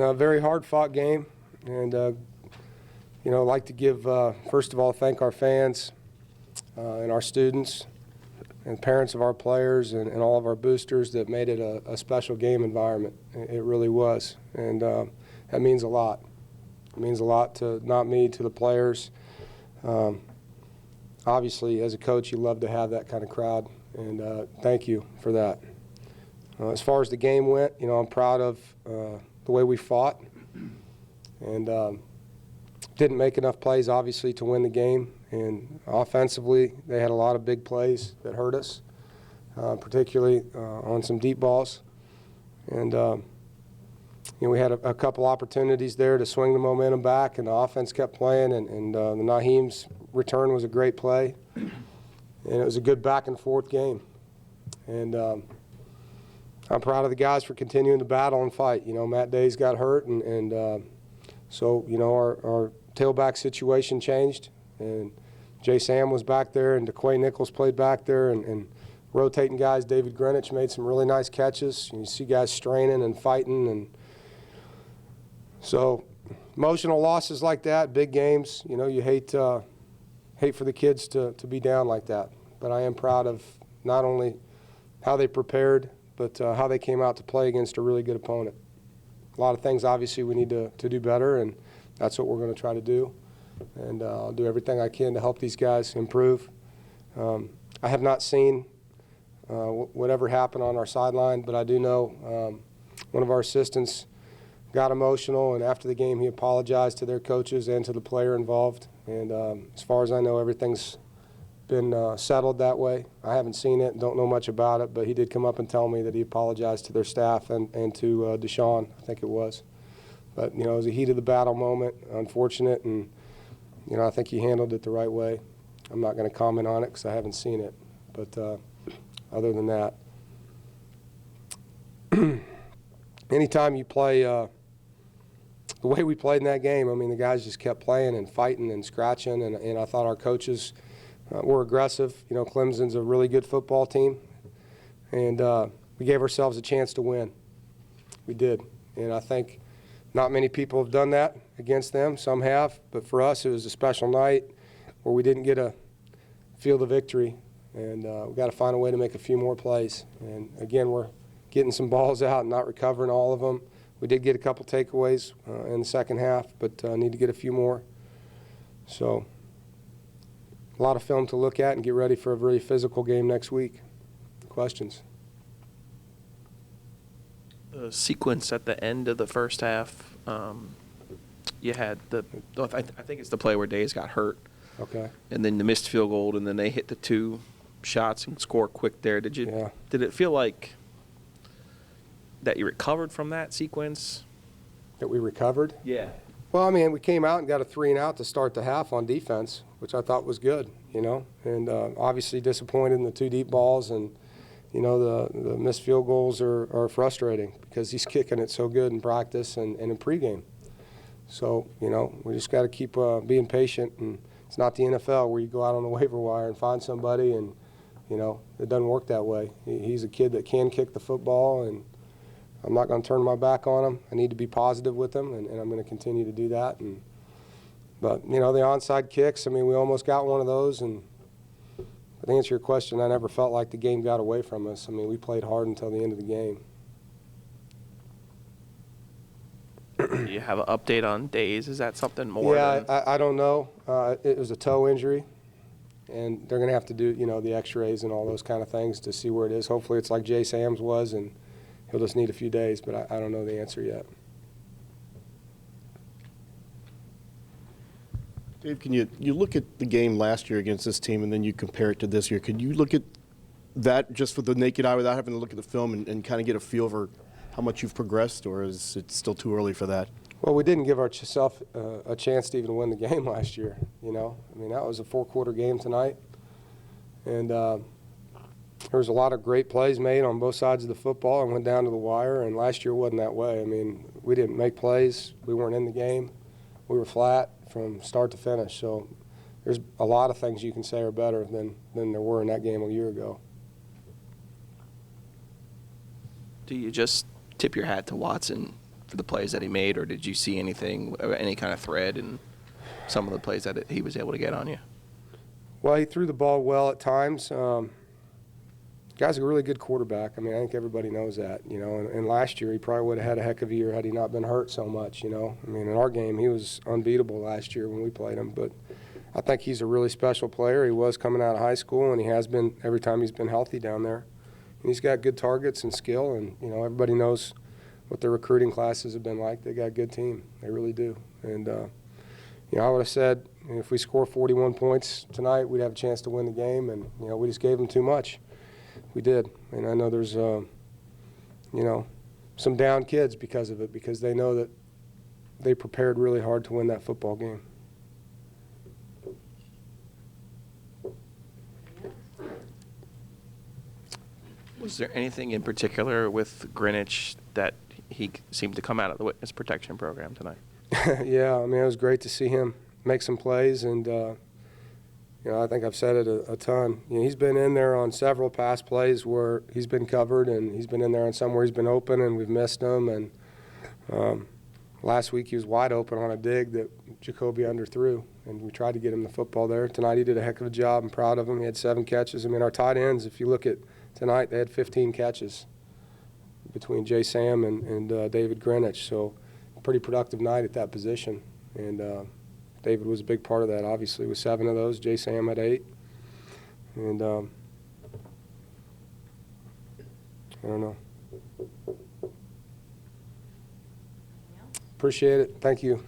A very hard-fought game, and you know, I'd like to give first of all thank our fans and our students and parents of our players and all of our boosters that made it a special game environment. It really was, and that means a lot. It means a lot to not me, to the players. Obviously, as a coach, you love to have that kind of crowd, and thank you for that. As far as the game went, you know, I'm proud of the way we fought, and didn't make enough plays, obviously, to win the game. And offensively, they had a lot of big plays that hurt us, particularly on some deep balls. And you know, we had a couple opportunities there to swing the momentum back, and the offense kept playing. And the Naheem's return was a great play, and it was a good back-and-forth game. And I'm proud of the guys for continuing to battle and fight. You know, Matt Day's got hurt, and so, you know, our tailback situation changed, and Jay Sam was back there, and DeQuay Nichols played back there, and rotating guys. David Greenwich made some really nice catches. You see guys straining and fighting, and so emotional losses like that, big games, you know, you hate for the kids to be down like that. But I am proud of not only how they prepared, but how they came out to play against a really good opponent. A lot of things, obviously, we need to do better, and that's what we're going to try to do. And I'll do everything I can to help these guys improve. I have not seen whatever happened on our sideline, but I do know one of our assistants got emotional, and after the game he apologized to their coaches and to the player involved. And as far as I know, everything's been settled that way. I haven't seen it, don't know much about it, but he did come up and tell me that he apologized to their staff and to Deshaun, I think it was. But, you know, it was a heat of the battle moment, unfortunate, and, you know, I think he handled it the right way. I'm not going to comment on it because I haven't seen it. But other than that, anytime you play the way we played in that game, I mean, the guys just kept playing and fighting and scratching, and I thought our coaches were aggressive. You know, Clemson's a really good football team, and we gave ourselves a chance to win. We did, and I think not many people have done that against them. Some have, but for us it was a special night where we didn't get to feel the victory, and we got to find a way to make a few more plays. And again, we're getting some balls out and not recovering all of them. We did get a couple takeaways in the second half, but need to get a few more. So a lot of film to look at and get ready for a very physical game next week. Questions? The sequence at the end of the first half, you had I think it's the play where Days got hurt. Okay. And then the missed field goal, and then they hit the two shots and score quick there. Did it feel like that you recovered from that sequence? That we recovered? Yeah. Well, I mean, we came out and got a 3-and-out to start the half on defense, which I thought was good, you know, and obviously disappointed in the two deep balls, and you know, the missed field goals are frustrating because he's kicking it so good in practice and in pregame. So, you know, we just got to keep being patient, and it's not the NFL where you go out on the waiver wire and find somebody, and, you know, it doesn't work that way. He's a kid that can kick the football, and I'm not going to turn my back on him. I need to be positive with him, and I'm going to continue to do that. But, you know, the onside kicks, I mean, we almost got one of those, and to answer your question, I never felt like the game got away from us. I mean, we played hard until the end of the game. Do you have an update on Days? Is that something more? Yeah, I don't know. It was a toe injury, and they're going to have to do, you know, the x-rays and all those kind of things to see where it is. Hopefully it's like Jay Sam's was, and he'll just need a few days, but I don't know the answer yet. Dave, can you look at the game last year against this team and then you compare it to this year? Can you look at that just for the naked eye without having to look at the film and kind of get a feel for how much you've progressed, or is it still too early for that? Well, we didn't give ourselves a chance to even win the game last year, you know. I mean, that was a four-quarter game tonight, and there was a lot of great plays made on both sides of the football and went down to the wire, and last year wasn't that way. I mean, we didn't make plays. We weren't in the game. We were flat from start to finish. So there's a lot of things you can say are better than there were in that game a year ago. Do you just tip your hat to Watson for the plays that he made, or did you see anything, any kind of thread in some of the plays that he was able to get on you? Well, he threw the ball well at times. Guy's a really good quarterback. I mean, I think everybody knows that, you know. And last year, he probably would have had a heck of a year had he not been hurt so much, you know. I mean, in our game, he was unbeatable last year when we played him. But I think he's a really special player. He was coming out of high school, and he has been every time he's been healthy down there. And he's got good targets and skill, and, you know, everybody knows what their recruiting classes have been like. They got a good team. They really do. And, you know, I would have said if we score 41 points tonight, we'd have a chance to win the game. And, you know, we just gave them too much. We did. And I know there's, you know, some down kids because of it, because they know that they prepared really hard to win that football game. Was there anything in particular with Greenwich that he seemed to come out of the witness protection program tonight? Yeah, I mean, it was great to see him make some plays, and you know, I think I've said it a ton. You know, he's been in there on several pass plays where he's been covered, and he's been in there on some where he's been open and we've missed him. And last week he was wide open on a dig that Jacoby underthrew, and we tried to get him the football there. Tonight he did a heck of a job. I'm proud of him. He had 7 catches. I mean, our tight ends, if you look at tonight, they had 15 catches between Jay Sam and David Greenwich. So pretty productive night at that position. And David was a big part of that, obviously, with 7 of those. Jay Sam had 8. And I don't know. Appreciate it. Thank you.